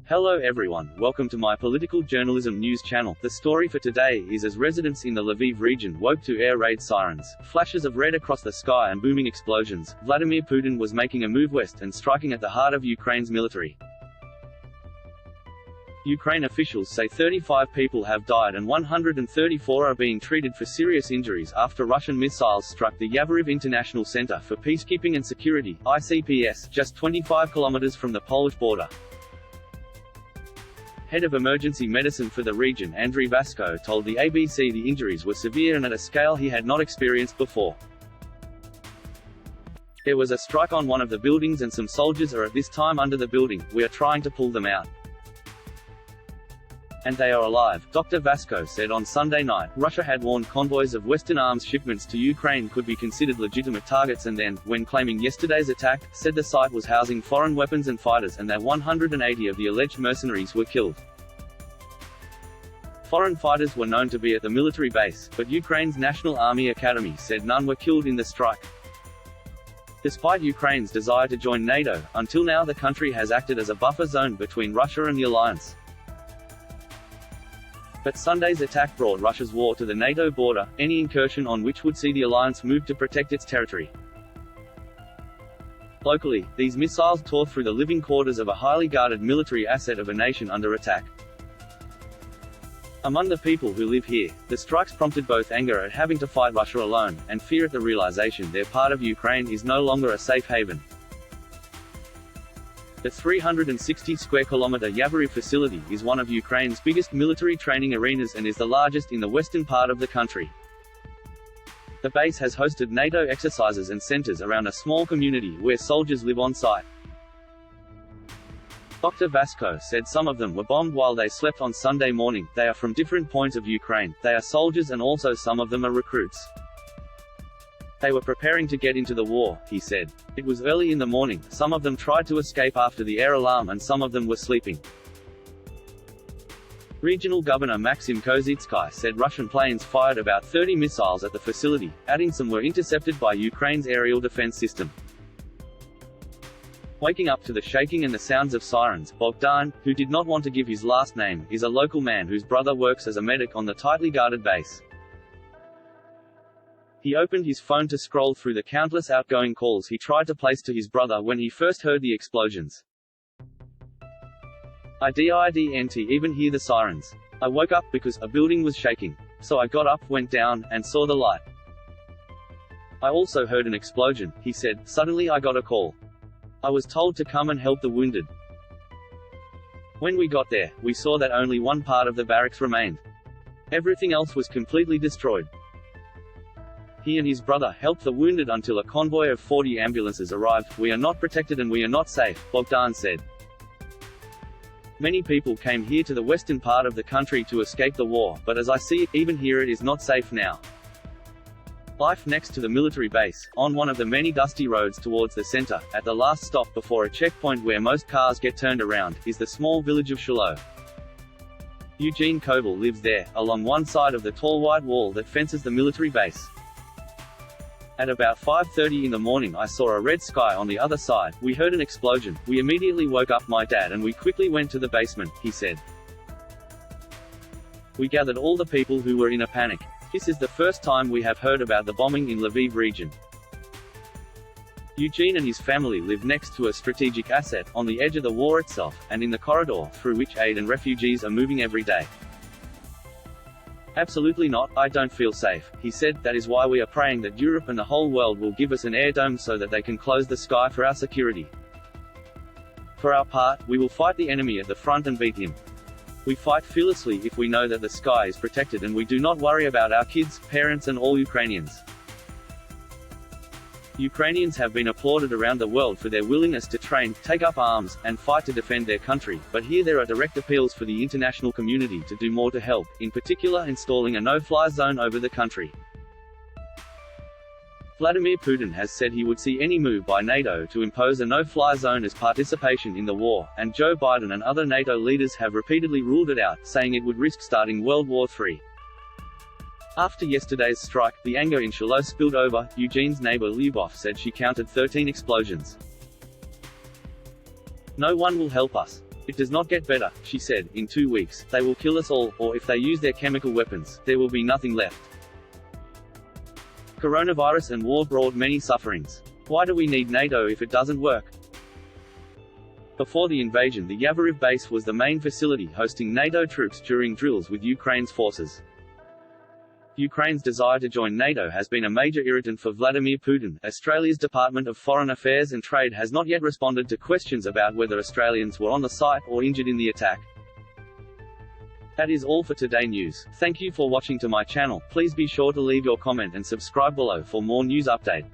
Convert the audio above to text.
Hello everyone, welcome to my political journalism news channel. The story for today is as residents in the Lviv region woke to air raid sirens, flashes of red across the sky and booming explosions, Vladimir Putin was making a move west and striking at the heart of Ukraine's military. Ukraine officials say 35 people have died and 134 are being treated for serious injuries after Russian missiles struck the Yavoriv International Center for Peacekeeping and Security (ICPS), just 25 kilometers from the Polish border. Head of emergency medicine for the region Andriy Vasko told the ABC the injuries were severe and at a scale he had not experienced before. There was a strike on one of the buildings and some soldiers are at this time under the building. We are trying to pull them out. And they are alive, Dr. Vasko said on Sunday night. Russia had warned convoys of Western arms shipments to Ukraine could be considered legitimate targets and then, when claiming yesterday's attack, said the site was housing foreign weapons and fighters and that 180 of the alleged mercenaries were killed. Foreign fighters were known to be at the military base, but Ukraine's National Army Academy said none were killed in the strike. Despite Ukraine's desire to join NATO, until now the country has acted as a buffer zone between Russia and the alliance. But Sunday's attack brought Russia's war to the NATO border, any incursion on which would see the alliance move to protect its territory. Locally, these missiles tore through the living quarters of a highly guarded military asset of a nation under attack. Among the people who live here, the strikes prompted both anger at having to fight Russia alone, and fear at the realization their part of Ukraine is no longer a safe haven. The 360-square-kilometer Yavoriv facility is one of Ukraine's biggest military training arenas and is the largest in the western part of the country. The base has hosted NATO exercises and centers around a small community where soldiers live on site. Dr. Vasko said some of them were bombed while they slept on Sunday morning. They are from different points of Ukraine, they are soldiers and also some of them are recruits. They were preparing to get into the war, he said. It was early in the morning, some of them tried to escape after the air alarm and some of them were sleeping. Regional Governor Maxim Kozitsky said Russian planes fired about 30 missiles at the facility, adding some were intercepted by Ukraine's aerial defense system. Waking up to the shaking and the sounds of sirens, Bogdan, who did not want to give his last name, is a local man whose brother works as a medic on the tightly guarded base. He opened his phone to scroll through the countless outgoing calls he tried to place to his brother when he first heard the explosions. I didn't even hear the sirens. I woke up because a building was shaking. So I got up, went down, and saw the light. I also heard an explosion, he said. Suddenly I got a call. I was told to come and help the wounded. When we got there, we saw that only one part of the barracks remained. Everything else was completely destroyed. He and his brother helped the wounded until a convoy of 40 ambulances arrived. We are not protected and we are not safe, Bogdan said. Many people came here to the western part of the country to escape the war, but as I see it, even here it is not safe now. Life next to the military base, on one of the many dusty roads towards the center, at the last stop before a checkpoint where most cars get turned around, is the small village of Shiloh. Eugene Koval lives there, along one side of the tall white wall that fences the military base. At about 5:30 in the morning I saw a red sky on the other side, we heard an explosion, we immediately woke up my dad and we quickly went to the basement, he said. We gathered all the people who were in a panic. This is the first time we have heard about the bombing in Lviv region. Eugene and his family live next to a strategic asset, on the edge of the war itself, and in the corridor through which aid and refugees are moving every day. Absolutely not, I don't feel safe, he said. That is why we are praying that Europe and the whole world will give us an air dome so that they can close the sky for our security. For our part, we will fight the enemy at the front and beat him. We fight fearlessly if we know that the sky is protected and we do not worry about our kids, parents and all Ukrainians. Ukrainians have been applauded around the world for their willingness to train, take up arms, and fight to defend their country, but here there are direct appeals for the international community to do more to help, in particular installing a no-fly zone over the country. Vladimir Putin has said he would see any move by NATO to impose a no-fly zone as participation in the war, and Joe Biden and other NATO leaders have repeatedly ruled it out, saying it would risk starting World War III. After yesterday's strike, the anger in Shiloh spilled over. Eugene's neighbor Lyubov said she counted 13 explosions. No one will help us. It does not get better, she said. In 2 weeks, they will kill us all, or if they use their chemical weapons, there will be nothing left. Coronavirus and war brought many sufferings. Why do we need NATO if it doesn't work? Before the invasion, the Yavoriv base was the main facility hosting NATO troops during drills with Ukraine's forces. Ukraine's desire to join NATO has been a major irritant for Vladimir Putin. Australia's Department of Foreign Affairs and Trade has not yet responded to questions about whether Australians were on the site or injured in the attack. That is all for today news. Thank you for watching to my channel. Please be sure to leave your comment and subscribe below for more news update.